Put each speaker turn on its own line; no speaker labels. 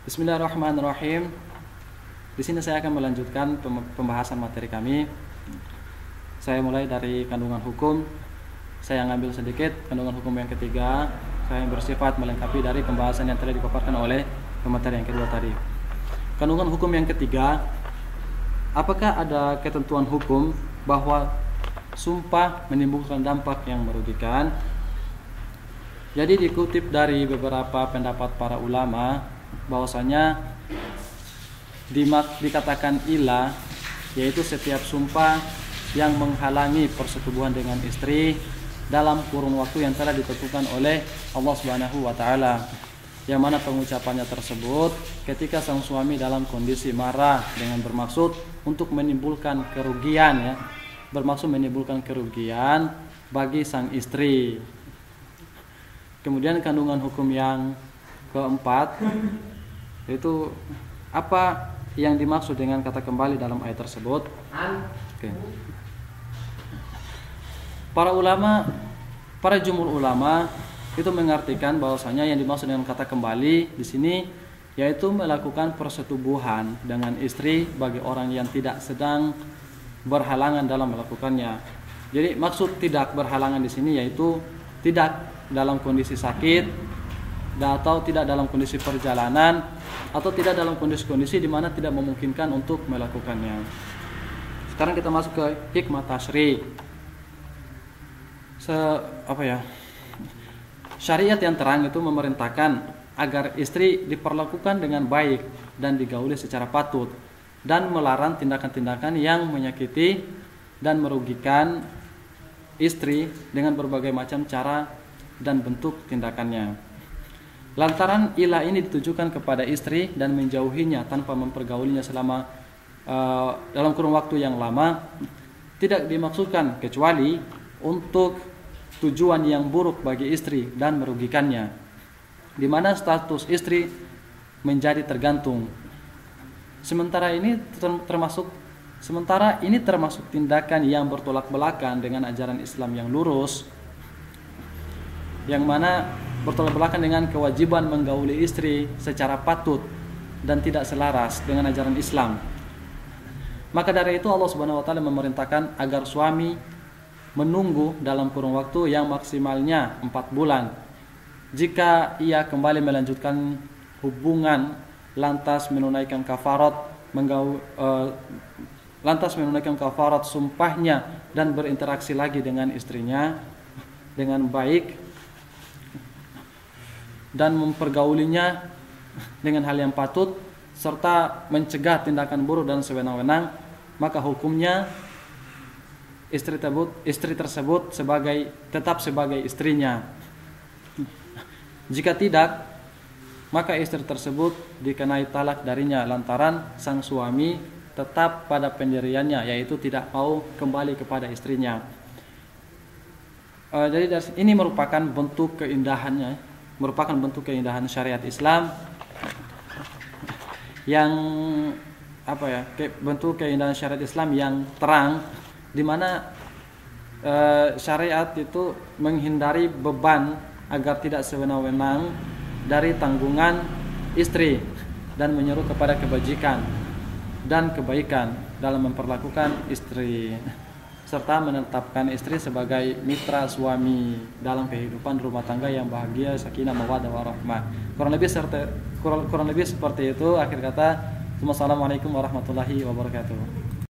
Bismillahirrahmanirrahim. Di sini saya akan melanjutkan pembahasan materi kami. Saya mulai dari kandungan hukum. Saya ngambil sedikit kandungan hukum yang ketiga. Saya bersifat melengkapi dari pembahasan yang telah dipaparkan oleh pemateri yang kedua tadi. Kandungan hukum yang ketiga, apakah ada ketentuan hukum bahwa sumpah menimbulkan dampak yang merugikan? Jadi dikutip dari beberapa pendapat para ulama bahwasanya dikatakan ilah yaitu setiap sumpah yang menghalangi persetubuhan dengan istri dalam kurun waktu yang telah ditentukan oleh Allah Subhanahu wa taala. Yang mana pengucapannya tersebut ketika sang suami dalam kondisi marah dengan bermaksud untuk menimbulkan kerugian ya. Bermaksud menimbulkan kerugian bagi sang istri. Kemudian kandungan hukum yang keempat yaitu apa yang dimaksud dengan kata kembali dalam ayat tersebut. Oke. Para jumhur ulama itu mengartikan bahwasanya yang dimaksud dengan kata kembali di sini yaitu melakukan persetubuhan dengan istri bagi orang yang tidak sedang berhalangan dalam melakukannya. Jadi maksud tidak berhalangan di sini yaitu tidak dalam kondisi sakit atau tidak dalam kondisi perjalanan atau tidak dalam kondisi-kondisi di mana tidak memungkinkan untuk melakukannya. Sekarang kita masuk ke hikmah tasyri'. Syariat yang terang itu memerintahkan agar istri diperlakukan dengan baik dan digauli secara patut dan melarang tindakan-tindakan yang menyakiti dan merugikan istri dengan berbagai macam cara dan bentuk tindakannya. Lantaran ilah ini ditujukan kepada istri dan menjauhinya tanpa mempergaulinya selama dalam kurun waktu yang lama, tidak dimaksudkan kecuali untuk tujuan yang buruk bagi istri dan merugikannya, di mana status istri menjadi tergantung. Sementara ini termasuk tindakan yang bertolak belakang dengan ajaran Islam yang lurus, yang mana bertolak belakang dengan kewajiban menggauli istri secara patut dan tidak selaras dengan ajaran Islam. Maka dari itu Allah Subhanahu wa taala memerintahkan agar suami menunggu dalam kurun waktu yang maksimalnya 4 bulan. Jika ia kembali melanjutkan hubungan lantas menunaikan kafarat sumpahnya dan berinteraksi lagi dengan istrinya dengan baik dan mempergaulinya dengan hal yang patut serta mencegah tindakan buruk dan sewenang-wenang, maka hukumnya istri tersebut tetap sebagai istrinya. Jika tidak, maka istri tersebut dikenai talak darinya lantaran sang suami tetap pada pendiriannya, yaitu tidak mau kembali kepada istrinya. Jadi ini merupakan bentuk keindahan syariat Islam yang bentuk keindahan syariat Islam yang terang, di mana syariat itu menghindari beban agar tidak sewenang-wenang dari tanggungan istri dan menyeru kepada kebajikan dan kebaikan dalam memperlakukan istri, serta menetapkan istri sebagai mitra suami dalam kehidupan rumah tangga yang bahagia, sakinah, mawaddah warahmah. Kurang lebih seperti itu. Akhir kata, Assalamualaikum warahmatullahi wabarakatuh.